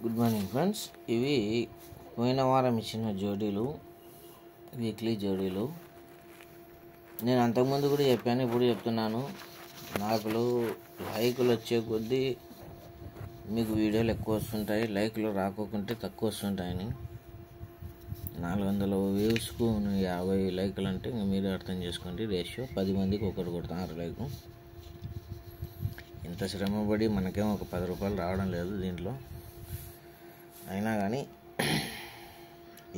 Good morning friends. ఇవి పోయిన వారం ఇచ్చిన జోడీలు, వీక్లీ జోడీలు. నేను అంతకుముందు కూడా చెప్పాను, ఇప్పుడు చెప్తున్నాను. లైకులు వచ్చే కొద్దీ మీకు వీడియోలు ఎక్కువ వస్తుంటాయి, లైకులు రాకోకుంటే తక్కువ వస్తుంటాయని. 400 వ్యూస్కు 50 లైకులు అంటే ఇంక మీరే అర్థం చేసుకోండి. రేషియో 10 మందికి ఒకటి కొడతాను లైకు. ఇంత శ్రమపడి మనకేమో ఒక 10 రూపాయలు రావడం లేదు దీంట్లో. అయినా కానీ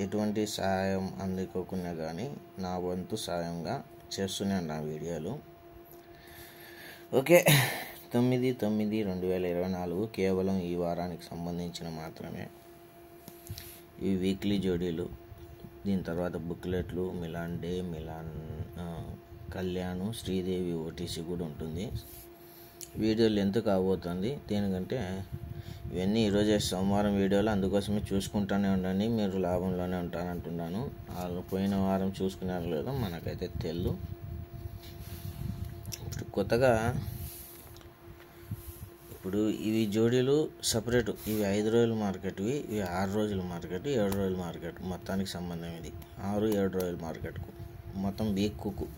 ఎటువంటి సహాయం అందుకోకున్నా కానీ నా వంతు సాయంగా చేస్తున్నాను నా వీడియోలు. ఓకే, 9/9/2024 కేవలం ఈ వారానికి సంబంధించిన మాత్రమే ఈ వీక్లీ జోడీలు. దీని తర్వాత బుక్లెట్లు, మిలాన్ డే, కళ్యాణ్, శ్రీదేవి ఓటీసీ కూడా ఉంటుంది. వీడియో లెంత్ కాబోతుంది. దేనికంటే ఇవన్నీ ఈరోజే సోమవారం వీడియోలు, అందుకోసమే చూసుకుంటూనే ఉండండి, మీరు లాభంలోనే ఉంటారంటున్నాను. వాళ్ళు పోయిన వారం చూసుకున్నారో లేదో మనకైతే తెలియదు. ఇప్పుడు ఇవి జోడీలు సపరేటు. ఇవి 5 రోజుల మార్కెట్వి, ఇవి 6 రోజుల మార్కెట్, 7 రోజుల మార్కెట్. మొత్తానికి సంబంధం ఇది 6-7 రోజుల మార్కెట్కు, మొత్తం వీక్కు.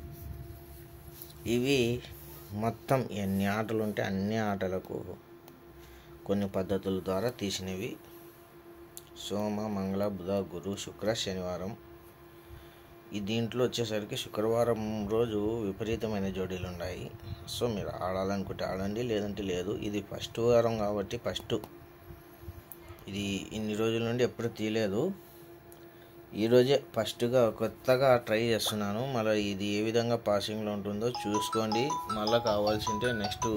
ఇవి మొత్తం ఎన్ని ఆటలు ఉంటే అన్ని ఆటలకు కొన్ని పద్ధతుల ద్వారా తీసినవి. సోమ, మంగళ, బుధ, గురు, శుక్ర, శనివారం. దీంట్లో వచ్చేసరికి శుక్రవారం రోజు విపరీతమైన జోడీలు ఉన్నాయి. సో మీరు ఆడాలనుకుంటే ఆడండి, లేదంటే లేదు. ఇది ఫస్ట్ వారం కాబట్టి ఇది ఇన్ని రోజుల నుండి ఎప్పుడు తీయలేదు. ఈరోజే ఫస్ట్గా కొత్తగా ట్రై చేస్తున్నాను. మళ్ళీ ఇది ఏ విధంగా పాసింగ్లో ఉంటుందో చూసుకోండి. మళ్ళీ కావాల్సింటే నెక్స్ట్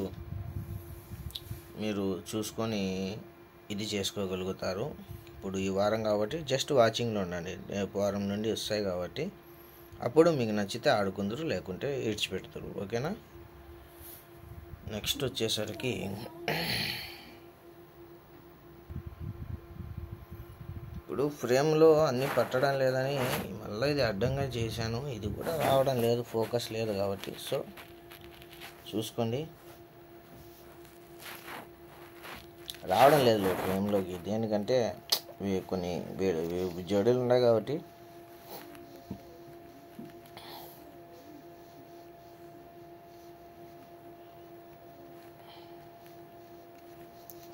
మీరు చూసుకొని ఇది చేసుకోగలుగుతారు. ఇప్పుడు ఈ వారం కాబట్టి జస్ట్ వాచింగ్లో ఉండండి. రేపు వారం నుండి వస్తాయి కాబట్టి అప్పుడు మీకు నచ్చితే ఆడుకుందరు, లేకుంటే ఈడ్చిపెడతారు. ఓకేనా? నెక్స్ట్ వచ్చేసరికి ఇప్పుడు ఫ్రేమ్లో అన్నీ పట్టడం లేదని మళ్ళీ ఇది అడ్డంగా చేశాను. ఇది కూడా రావడం లేదు, ఫోకస్ లేదు కాబట్టి. సో చూసుకోండి, రావడం లేదు ఫ్రేమ్లోకి. దేనికంటే కొన్ని జోడీలు ఉన్నాయి కాబట్టి.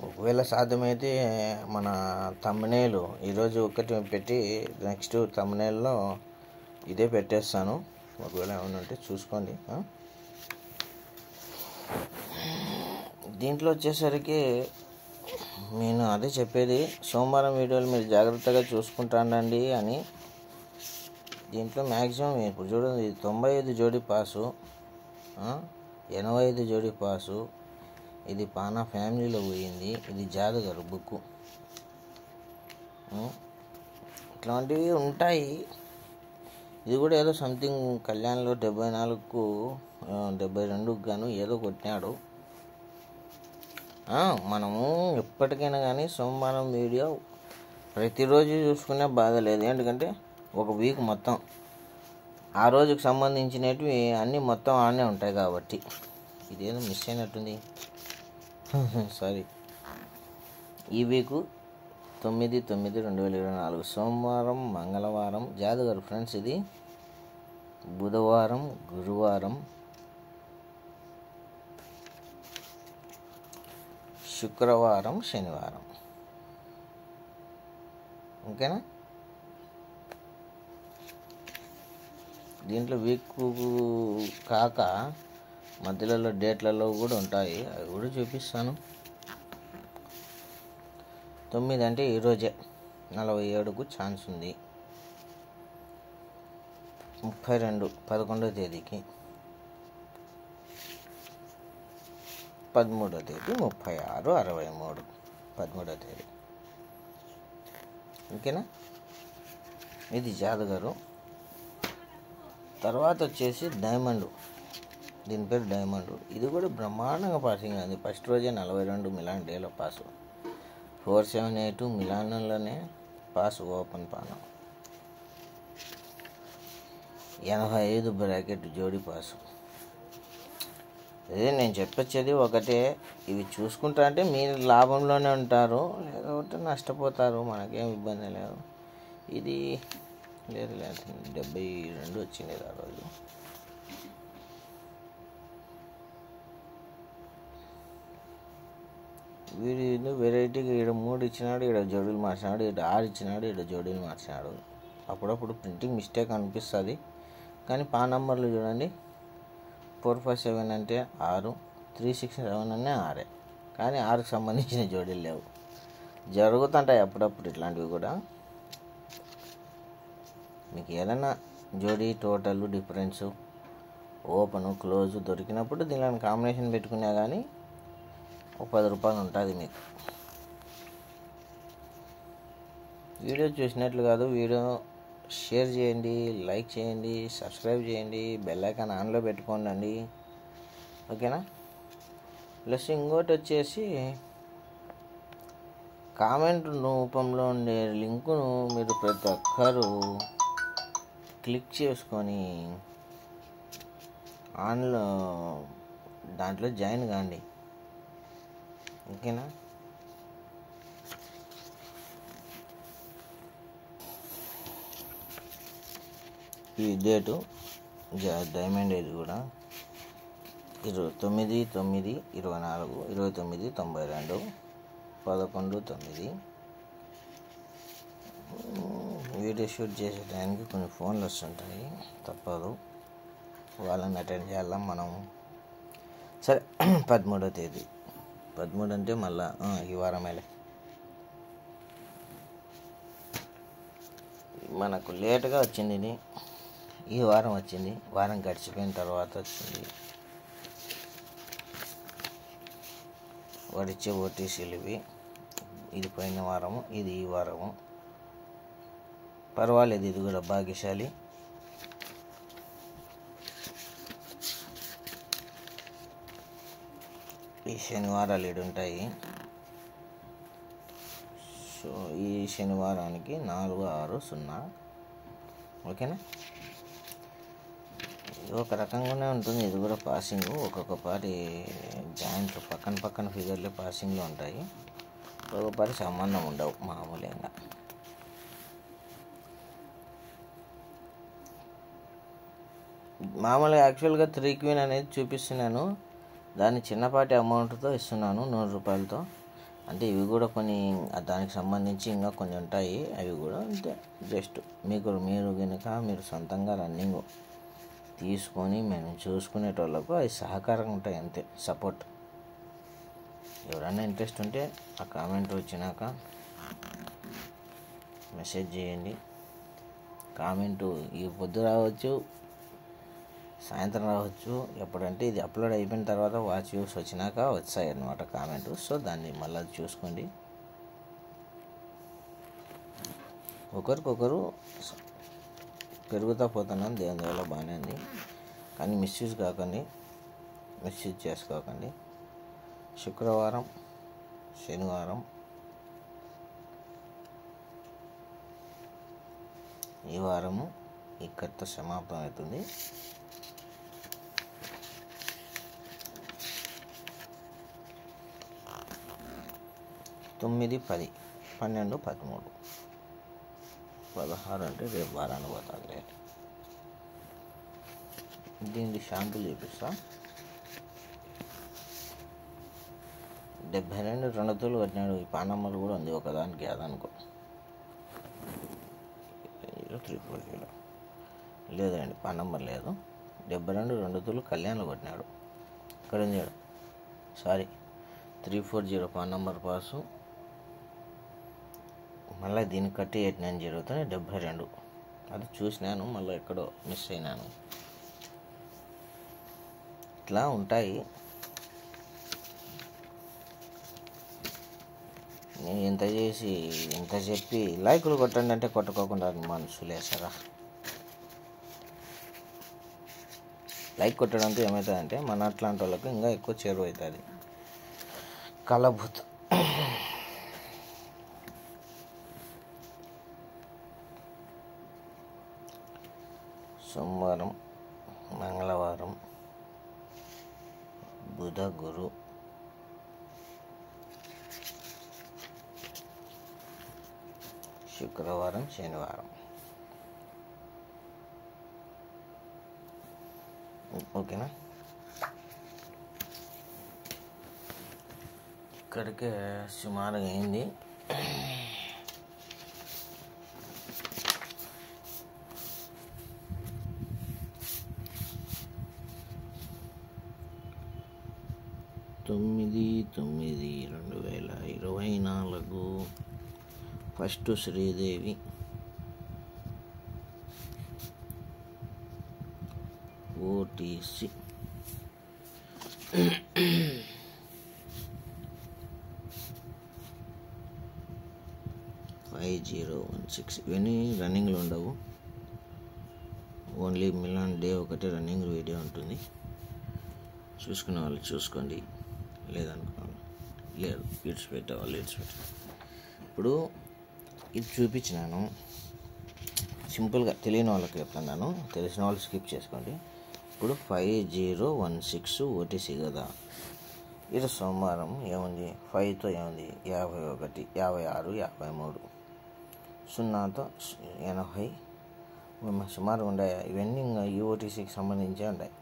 ఒకవేళ సాధ్యమైతే మన థంబ్నెయిల్ ఈరోజు ఒకటి పెట్టి నెక్స్ట్ థంబ్నెయిల్లో ఇదే పెట్టేస్తాను. ఒకవేళ ఏమైనా ఉంటే చూసుకోండి. దీంట్లో వచ్చేసరికి నేను అదే చెప్పేది, సోమవారం వీడియోలు మీరు జాగ్రత్తగా చూసుకుంటానండి అని. దీంట్లో మ్యాక్సిమం ఇప్పుడు చూడండి, 95 జోడీ పాసు, 85 జోడీ పాసు. ఇది పానా ఫ్యామిలీలో పోయింది. ఇది జాదుగరు బుక్. ఇట్లాంటివి ఉంటాయి. ఇది కూడా ఏదో సంథింగ్ కళ్యాణ్లో 74కు 72కు గాను ఏదో కొట్టినాడు. మనము ఎప్పటికైనా కానీ సోమవారం వీడియో ప్రతిరోజు చూసుకునే బాధ లేదు. ఎందుకంటే ఒక వీక్ మొత్తం ఆ రోజుకు సంబంధించినవి అన్నీ మొత్తం ఆడనే ఉంటాయి కాబట్టి. ఇదేదో మిస్ అయినట్టుంది, సారీ. ఈ వీకు 9/9/2024 సోమవారం, మంగళవారం జాదుగారు ఫ్రెండ్స్. ఇది బుధవారం, గురువారం, శుక్రవారం, శనివారం. ఓకేనా? దీంట్లో వీక్ కాక మధ్యలో డేట్లలో కూడా ఉంటాయి, అవి కూడా చూపిస్తాను. 9 అంటే ఈరోజే 47కు ఛాన్స్ ఉంది. 32 11వ తేదీకి, 13వ తేదీ 36 63 13వ తేదీ. ఓకేనా? ఇది జాదుగారు. తర్వాత వచ్చేసి డైమండ్. దీని పేరు డైమండ్. ఇది కూడా బ్రహ్మాండంగా పాసింగ్ అయింది. ఫస్ట్ రోజే 42 మిలాన్ డేలో పాసు, 478 మిలాన్లోనే పాసు, ఓపెన్ పాన, 85 బ్రాకెట్ జోడీ పాసు. అదే నేను చెప్పొచ్చేది ఒకటే, ఇవి చూసుకుంటా అంటే మీరు లాభంలోనే ఉంటారు, లేకపోతే నష్టపోతారు, మనకేం ఇబ్బంది లేదు. ఇది లేదు 72 వచ్చింది ఆ రోజు. వీడు వెరైటీగా ఈడ 3 ఇచ్చినాడు, ఈడ జోడీలు మార్చినాడు, ఈడ 6 ఇచ్చినాడు, ఈడ జోడీలు మార్చినాడు. అప్పుడప్పుడు ప్రింటింగ్ మిస్టేక్ అనిపిస్తుంది, కానీ నంబర్లు చూడండి 457 అంటే 6, 367 అనే 6, కానీ 6కి సంబంధించిన జోడీలు లేవు. జరుగుతుంటాయి అప్పుడప్పుడు ఇట్లాంటివి కూడా. మీకు ఏదైనా జోడీ టోటల్ డిఫరెన్సు ఓపెను క్లోజు దొరికినప్పుడు దీనిని కాంబినేషన్ పెట్టుకున్నా కానీ ఒక 10 రూపాయలు ఉంటుంది మీకు. వీడియో చూసినట్లు కాదు, వీడియో షేర్ చేయండి, లైక్ చేయండి, సబ్స్క్రైబ్ చేయండి, బెల్ ఐకాన్ ఆన్లో పెట్టుకోండి, ఓకేనా. ప్లస్ ఇంకోటి వచ్చేసి కామెంట్ రూపంలో ఉండే లింకును మీరు ప్రతి ఒక్కరూ క్లిక్ చేసుకొని ఆన్లో దాంట్లో జాయిన్ కాండి, ఓకేనా. ఈ డేటు డైమండ్ ఏది కూడా 29/9/24, 29/92, 11/9. వీడియో షూట్ చేసే టైంకి కొన్ని ఫోన్లు వస్తుంటాయి, తప్పదు, వాళ్ళని అటెండ్ చేయాలా మనం. సరే 13వ తేదీ, 13 అంటే మళ్ళా ఈ వారమేలే. మనకు లేటుగా వచ్చింది ఇది, ఈ వారం వచ్చింది, వారం గడిచిపోయిన తర్వాత వచ్చింది. వాడిచ్చే ఓటీసీలు ఇవి. ఇది పోయిన వారము, ఇది ఈ వారము. పర్వాలేదు, ఇది కూడా భాగ్యశాలి. ఈ శనివారాలు ఉంటాయి. సో ఈ శనివారానికి 460, ఓకేనా. ఒక రకంగానే ఉంటుంది ఇది కూడా పాసింగ్. ఒక్కొక్క పారి జాయింట్లు పక్కన ఫిగర్లు పాసింగ్లో ఉంటాయి, ఒక్కొక్క పారి సంబంధం ఉండవు మామూలుగా. మామూలుగా యాక్చువల్గా 3 క్వీన్ అనేది చూపిస్తున్నాను, దాన్ని చిన్నపాటి అమౌంట్తో ఇస్తున్నాను, 100 రూపాయలతో. అంటే ఇవి కూడా కొన్ని దానికి సంబంధించి ఇంకా కొన్ని ఉంటాయి, అవి కూడా అంతే. జస్ట్ మీరు కనుక మీరు సొంతంగా రన్నింగ్ తీసుకొని మేము చూసుకునేటోళ్ళకు అవి సహకారంగా ఉంటాయి, అంతే, సపోర్ట్. ఎవరైనా ఇంట్రెస్ట్ ఉంటే ఆ కామెంట్ వచ్చినాక మెసేజ్ చేయండి. కామెంటు ఈ పొద్దు రావచ్చు, సాయంత్రం రావచ్చు, ఎప్పుడంటే ఇది అప్లోడ్ అయిపోయిన తర్వాత వాచ్ వ్యూస్ వచ్చినాక వచ్చాయి అన్నమాట కామెంటు. సో దాన్ని మళ్ళీ చూసుకోండి. ఒకరికొకరు పెరుగుతూ పోతున్నాం, దేవుని వల్ల బాగానే ఉంది, కానీ మిస్యూజ్ కాకండి, మిస్యూజ్ చేసుకోకండి. శుక్రవారం, శనివారం, ఈ వారము ఇక్కడితో సమాప్తం అవుతుంది. తొమ్మిది, 10, 12, 13, 16 అంటే రేపు వారాన్ని పోతుంది. దీనికి షాంపుల్ చూపిస్తా. 72 2 తూలు కట్టినాడు. ఈ పానమ్మలు కూడా ఉంది ఒకదానికి, అదనుకో 340 లేదండి, పానమ్మర్ లేదు. 72 2 తూలు కళ్యాణ్లో కొట్టినాడు. ఇక్కడ ఉంది, సారీ 340 పానమ్మర్ పాసు. మళ్ళీ దీనికి కట్టి 89 జరుగుతుంది, 72. అది చూసినాను, మళ్ళీ ఎక్కడో మిస్ అయినాను. ఇట్లా ఉంటాయి. నేను ఇంత చేసి ఇంత చెప్పి లైకులు కొట్టండి అంటే కొట్టుకోకుండా మనసు లేసారా. లైక్ కొట్టడంతో ఏమవుతుందంటే మన అట్లాంటి వాళ్ళకి ఇంకా ఎక్కువ చేరువ అవుతుంది. కలభూత్ సోమవారం, మంగళవారం, బుధ గురు శుక్రవారం శనివారం. ఓకేనా? ఇక్కడికే సుమారుగా అయింది. తొమ్మిది 9/2024 ఫస్ట్ శ్రీదేవి, ఓటీసీ 5016. ఇవన్నీ రన్నింగ్లో ఉండవు, ఓన్లీ మిలాన్ డే ఒకటి రన్నింగ్ వీడియో ఉంటుంది. చూసుకునే వాళ్ళు చూసుకోండి, లేదనుకోవాలి లేదు, పెట్టేవాళ్ళు పెట్టాలి. ఇప్పుడు ఇది చూపించినాను, సింపుల్గా తెలియని వాళ్ళకి చెప్తున్నాను, తెలిసిన వాళ్ళు స్కిప్ చేసుకోండి. ఇప్పుడు 5016 ఓటీసీ కదా. ఇది సోమవారం ఏముంది, 5తో ఏముంది 51, 56, 53, 0తో 80 సుమారు ఉన్నాయి. ఇవన్నీ ఇంకా ఈ ఓటీసీకి సంబంధించే ఉంటాయి.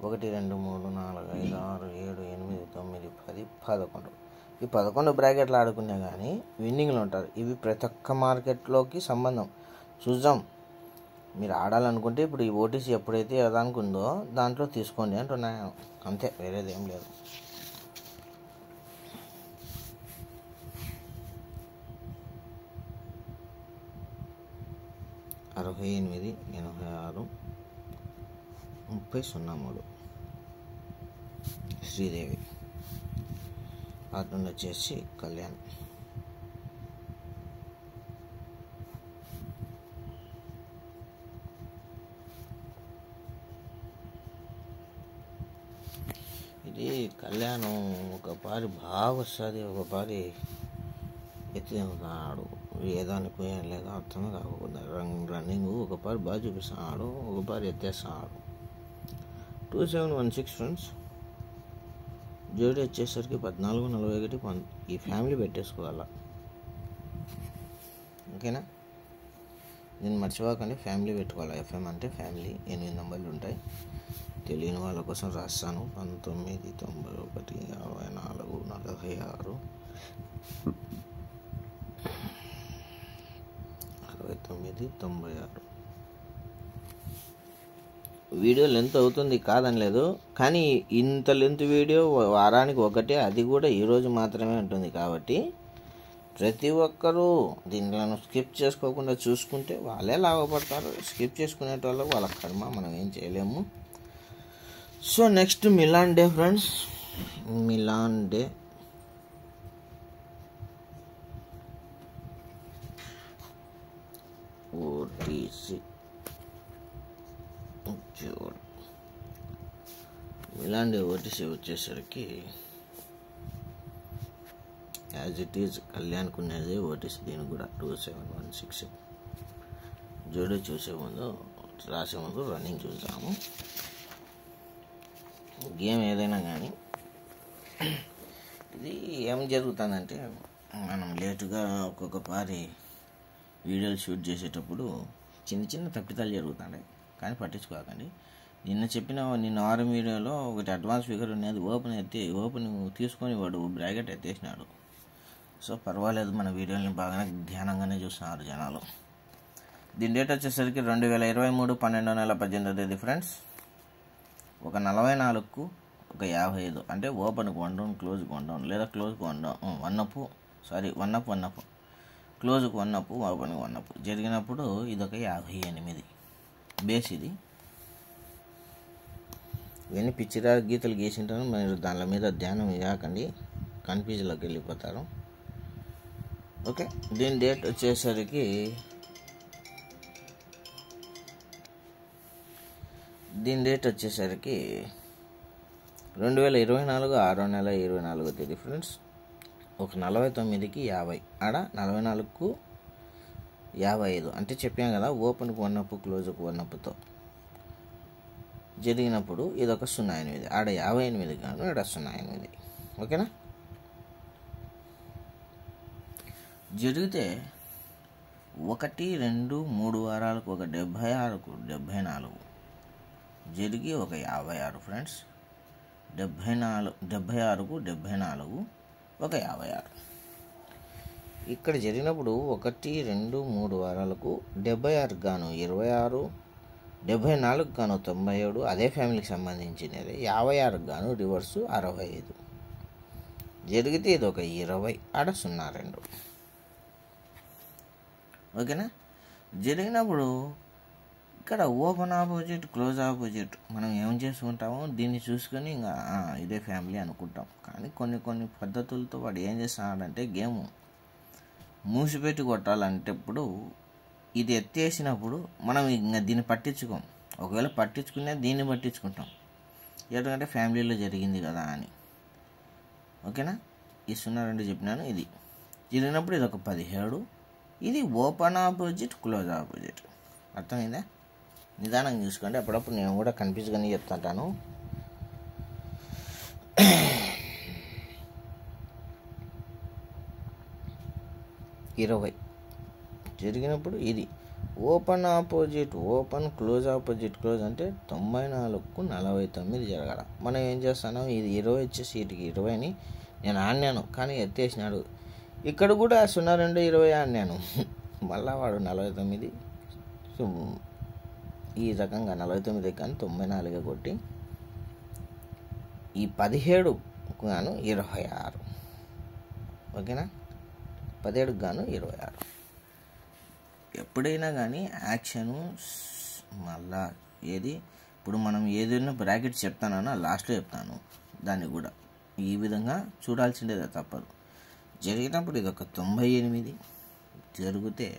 1 2 3 4 5 6 7 8 9 10 11. ఈ 11 బ్రాకెట్లు ఆడుకునే కానీ విన్నింగ్లు ఉంటారు. ఇవి ప్రతి ఒక్క మార్కెట్లోకి సంబంధం. చూద్దాం, మీరు ఆడాలనుకుంటే ఇప్పుడు ఈ ఓటీసీ ఎప్పుడైతే ఏదానికి ఉందో దాంట్లో తీసుకోండి అంటున్నాను, అంతే, వేరేది ఏం లేదు. అరవై 88 86 30 03 శ్రీదేవి. అటు వచ్చేసి కళ్యాణ్. ఇది కళ్యాణం ఒకపారి బాగా వస్తుంది, ఒకపారి ఎత్తుతున్నాడు, ఏదానికి లేదా అర్థం కాకుండా రన్నింగ్ ఒకపారి బాగా చూపిస్తున్నాడు, ఒకపారి ఎత్తేస్తున్నాడు. 2716 ఫ్రెండ్స్. జోడి వచ్చేసరికి 1441. ఈ ఫ్యామిలీ పెట్టేసుకోవాలా, ఓకేనా? నేను మర్చిపోకండి, ఫ్యామిలీ పెట్టుకోవాలి. ఎఫ్ఎం అంటే ఫ్యామిలీ. 8 నెంబర్లు ఉంటాయి, తెలియని వాళ్ళ కోసం రాస్తాను. 19 91 54 46 69 96. వీడియో లెంత్ అవుతుంది కాదని లేదు, కానీ ఇంత లెంత్ వీడియో వారానికి ఒకటే, అది కూడా ఈరోజు మాత్రమే ఉంటుంది. కాబట్టి ప్రతి ఒక్కరూ దీనిలో స్కిప్ చేసుకోకుండా చూసుకుంటే వాళ్ళే లాభపడతారు. స్కిప్ చేసుకునేటోళ్ళకి వాళ్ళ కర్మ, మనం ఏం చేయలేము. So next Milan day friends. Milan day OTC Milan day OTC వచ్చేసరికి యాజ్ ఇట్ ఈజ్ కళ్యాణ్కి ఉన్నది ఓటీసీ, దీనికి కూడా 2716. జోడో చూసే ముందు రాసే ముందు రన్నింగ్ చూద్దాము. గేమ్ ఏదైనా కానీ ఇది ఏం జరుగుతుందంటే, మనం లేటుగా ఒక్కొక్కసారి వీడియోలు షూట్ చేసేటప్పుడు చిన్న చిన్న తప్పిదాలు జరుగుతున్నాయి, కానీ పట్టించుకోకండి. నిన్న వారం వీడియోలో ఒకటి అడ్వాన్స్ ఫిగర్ ఉన్నది, ఓపెన్ తీసుకొని వాడు బ్రాకెట్ ఎత్తేసినాడు. సో పర్వాలేదు, మన వీడియోని బాగానే ధ్యానంగానే చూస్తున్నారు జనాలు. దీని డేట్ వచ్చేసరికి 2023 12వ నెల 18వ తేదీ ఫ్రెండ్స్. ఒక 44కు ఒక 55, అంటే ఓపెన్కి 1 డౌన్, క్లోజ్కి 1 డౌన్, లేదా క్లోజ్కి 1 డౌన్, 1 అప్, క్లోజ్కి 1 అప్, ఓపెన్కి 1 అప్ జరిగినప్పుడు ఇదొక 58 బేస్. ఇది ఇవన్నీ పిచ్చిరా గీతలు గీసింటాను, మీరు దాని మీద ధ్యానం ఇవ్వకండి, కన్ఫ్యూజన్లోకి వెళ్ళిపోతారు. ఓకే, దీని డేట్ వచ్చేసరికి 2024 6వ నెల 24వ తేదీ ఫ్రెండ్స్. ఒక 49కి 50, ఆడ 44కు 55, అంటే చెప్పాం కదా, ఓపెన్కి 1 అప్, క్లోజ్కి 1 అప్తో జరిగినప్పుడు ఇది ఒక 08, ఆడ 58 గాను ఇక్కడ 08. ఓకేనా. జరిగితే 1, 2, 3 వారాలకు ఒక 76కు 74 జరిగి ఒక 56 ఫ్రెండ్స్. 76కు 74 ఒక 56. ఇక్కడ జరిగినప్పుడు 1, 2, 3 వారాలకు 76 గాను 26, 74 గాను 97, అదే ఫ్యామిలీకి సంబంధించినది. 56 గాను రివర్సు 65 జరిగితే ఇది ఒక 20, ఆడ 02. ఓకేనా. జరిగినప్పుడు ఇక్కడ ఓపెన్ ఆపోజిట్, క్లోజ్ ఆపోజిట్ మనం ఏం చేసుకుంటామో దీన్ని చూసుకొని ఇంకా ఇదే ఫ్యామిలీ అనుకుంటాం. కానీ కొన్ని పద్ధతులతో వాడు ఏం చేస్తున్నాడంటే గేమ్ మూసిపెట్టి కొట్టాలంటే ఇప్పుడు ఇది ఎత్తేసినప్పుడు మనం ఇంకా దీన్ని పట్టించుకోం. ఒకవేళ పట్టించుకునే దీన్ని పట్టించుకుంటాం, ఎందుకంటే ఫ్యామిలీలో జరిగింది కదా అని. ఓకేనా. ఈ 02 చెప్పినాను. ఇది జరిగినప్పుడు ఇది ఒక 17, ఇది ఓపెన్ ఆపోజిట్, క్లోజ్ ఆపోజిట్. అర్థమైందా. నిదానంగా చూసుకోండి, అప్పుడప్పుడు నేను కూడా కన్ఫ్యూజ్గానే చెప్తుంటాను. ఇరవై జరిగినప్పుడు ఇది open opposite open, close opposite close అంటే 94కు 49 జరగాల. మనం ఏం చేస్తాను, ఇది 20 వచ్చేసి వీటికి 20ని నేను ఆడినాను, కానీ ఎత్తేసినాడు. ఇక్కడ కూడా 02, 20 ఆడినాను, మళ్ళా వాడు 49. సో ఈ రకంగా 49 కానీ 94 కొట్టి ఈ 17 గాను 26. ఓకేనా. 17 గాను 26. ఎప్పుడైనా కానీ యాక్షను మళ్ళా ఏది ఇప్పుడు మనం ఏదైనా బ్రాకెట్ చెప్తానో లాస్ట్లో చెప్తాను, దాన్ని కూడా ఈ విధంగా చూడాల్సిందేదే తప్పదు. జరిగినప్పుడు ఇది ఒక 98 జరిగితే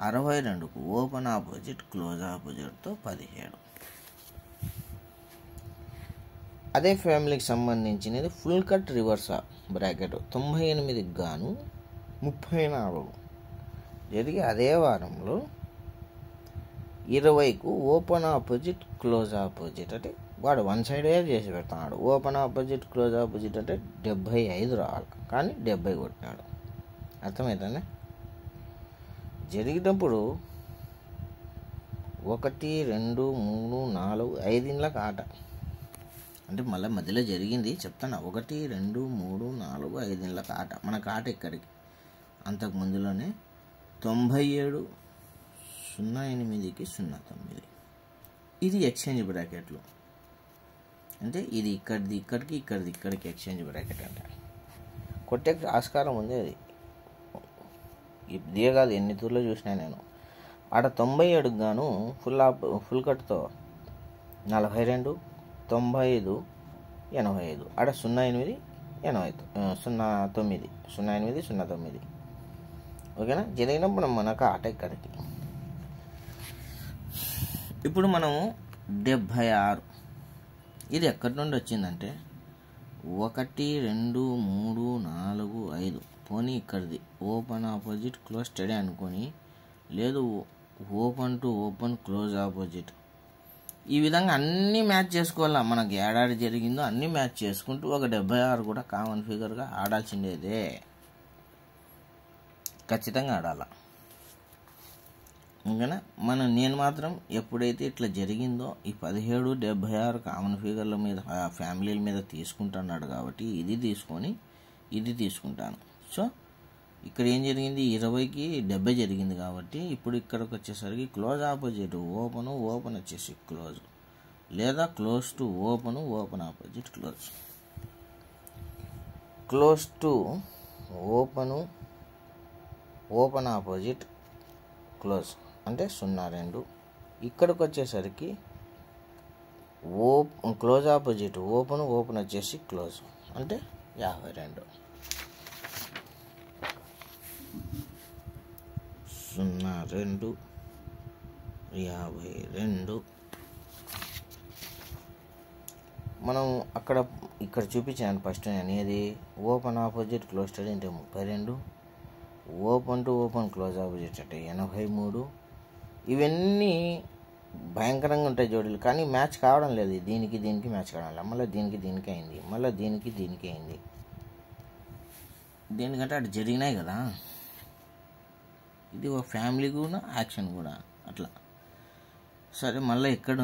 62కు ఓపెన్ ఆపోజిట్, క్లోజ్ ఆపోజిట్తో 17. అదే ఫ్యామిలీకి సంబంధించినది ఫుల్ కట్ రివర్స్ బ్రాకెట్ 98 గాను 34 జరిగి అదే వారంలో 20కు ఓపెన్ ఆపోజిట్, క్లోజ్ ఆపోజిట్ అంటే వాడు వన్ సైడే చేసి పెడతాడు. ఓపెన్ ఆపోజిట్, క్లోజ్ ఆపోజిట్ అంటే 75 రావాలి, కానీ 70 కొట్టినాడు. అర్థమవుతుందా. జరిగినప్పుడు 1, 2, 3, 4, 5 ఇండ్లకు ఆట అంటే మళ్ళీ మధ్యలో జరిగింది చెప్తాను. 1, 2, 3, 4, 5 ఇండ్లకు ఆట. మనకు ఆట ఇక్కడికి అంతకు ముందులోనే 97, 08కి 09. ఇది ఎక్స్చేంజ్ బ్రాకెట్లు అంటే ఇది ఇక్కడిది ఇక్కడికి, ఇక్కడిది ఇక్కడికి ఎక్స్చేంజ్ బ్రాకెట్ అంటే కొట్టే ఆస్కారం ఉంది. అది ఇదే కాదు, ఎన్ని తూర్లో చూసినా నేను. ఆడ 97 గాను ఫుల్ కట్తో 42, 95, 85 ఆడ 08, 09, 09. ఓకేనా. జరిగినప్పుడు మనకు ఆట ఇక్కడికి. ఇప్పుడు మనము 76 ఇది ఎక్కడి నుండి వచ్చిందంటే 1, 2, 3, 4, 5 పోనీ ఇక్కడిది ఓపెన్ ఆపోజిట్, క్లోజ్ స్టడీ అనుకొని, లేదు open to open, close opposite, ఈ విధంగా అన్నీ మ్యాచ్ చేసుకోవాలా. మనకి ఏడాది జరిగిందో అన్నీ మ్యాచ్ చేసుకుంటూ ఒక 76 కూడా కామన్ ఫిగర్గా ఆడాల్సిందేదే, ఖచ్చితంగా ఆడాల. ఓకేనా. నేను మాత్రం ఎప్పుడైతే ఇట్లా జరిగిందో ఈ 17, 76 కామన్ ఫిగర్ల మీద ఫ్యామిలీల మీద తీసుకుంటున్నాడు కాబట్టి ఇది తీసుకొని ఇది తీసుకుంటాను. సో ఇక్కడ ఏం జరిగింది, 20కి 70 జరిగింది కాబట్టి ఇప్పుడు ఇక్కడికి వచ్చేసరికి క్లోజ్ ఆపోజిట్ ఓపెన్ వచ్చేసి క్లోజ్, లేదా close to open opposite close, close to open opposite close అంటే 02. ఇక్కడికి వచ్చేసరికి క్లోజ్ ఆపోజిట్ ఓపెన్ వచ్చేసి క్లోజ్ అంటే 52. 02, 52. మనం ఇక్కడ చూపించాను ఫస్ట్ అనేది ఓపెన్ ఆపోజిట్ క్లోజ్ స్టడీ అంటే 32, open to open close opposite అంటే 83. ఇవన్నీ భయంకరంగా ఉంటాయి జోడీలు, కానీ మ్యాచ్ కావడం లేదు. దీనికి దీనికి మ్యాచ్ కావడం లేదు. మళ్ళీ దీనికి దీనికి అయింది, మళ్ళీ దీనికి దీనికి అయింది. దేనికంటే అటు జరిగినాయి కదా. ఇది ఒక ఫ్యామిలీ కూడా, యాక్షన్ కూడా అట్లా. సరే మళ్ళీ ఇక్కడ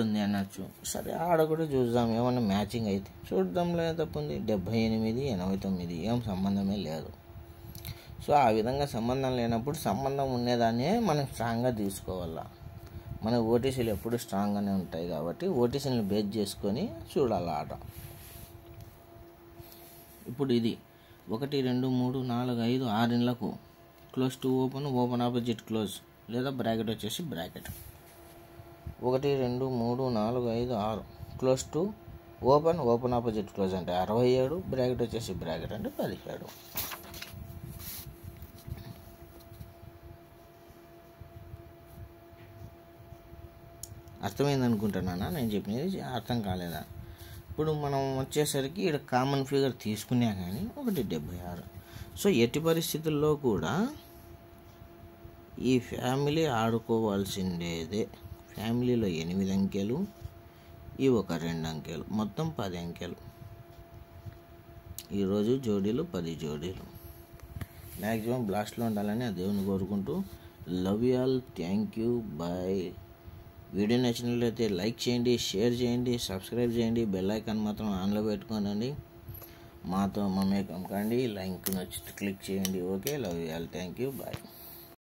ఉంది అనొచ్చు. సరే ఆడ కూడా చూద్దాం, ఏమన్నా మ్యాచింగ్ అయితే చూద్దాం, లేదు తప్పుంది. 78, 89 ఏం సంబంధమే లేదు. సో ఆ విధంగా సంబంధం లేనప్పుడు సంబంధం ఉండేదాన్నే మనం స్ట్రాంగ్గా తీసుకోవాలా. మన ఓటీసీలు ఎప్పుడు స్ట్రాంగ్గానే ఉంటాయి కాబట్టి ఓటీసీని బేస్ చేసుకొని చూడాలి ఆట. ఇప్పుడు ఇది 1, 2, 3, 4, 5, 6 ఇండ్లకు close to open opposite close, లేదా బ్రాకెట్ వచ్చేసి bracket. 1, 2, 3, 4, 5, 6 close to open opposite close అంటే 67, బ్రాకెట్ వచ్చేసి బ్రాకెట్ అంటే 17. అర్థమైంది అనుకుంటున్నానా నేను చెప్పినది? అర్థం కాలేదా? ఇప్పుడు మనం వచ్చేసరికి ఇక్కడ కామన్ ఫిగర్ తీసుకున్నా కానీ 176. సో ఎట్టి పరిస్థితుల్లో కూడా ఈ ఫ్యామిలీ ఆడుకోవాల్సిందేదే. ఫ్యామిలీలో 8 అంకెలు, ఈ ఒక 2 అంకెలు, మొత్తం 10 అంకెలు. ఈరోజు జోడీలు 10 జోడీలు. మ్యాక్సిమం బ్లాస్ట్లో ఉండాలని ఆ దేవుని కోరుకుంటూ, love you all, thank you, bye. Video నచ్చినట్లయితే లైక్ చేయండి, షేర్ చేయండి, సబ్స్క్రైబ్ చేయండి, బెల్ ఐకాన్ మాత్రం ఆన్లో పెట్టుకోనండి. మాతో మమేకం కండి. లింక్ నచ్చితే క్లిక్ చేయండి. Okay, love you all, thank you, bye.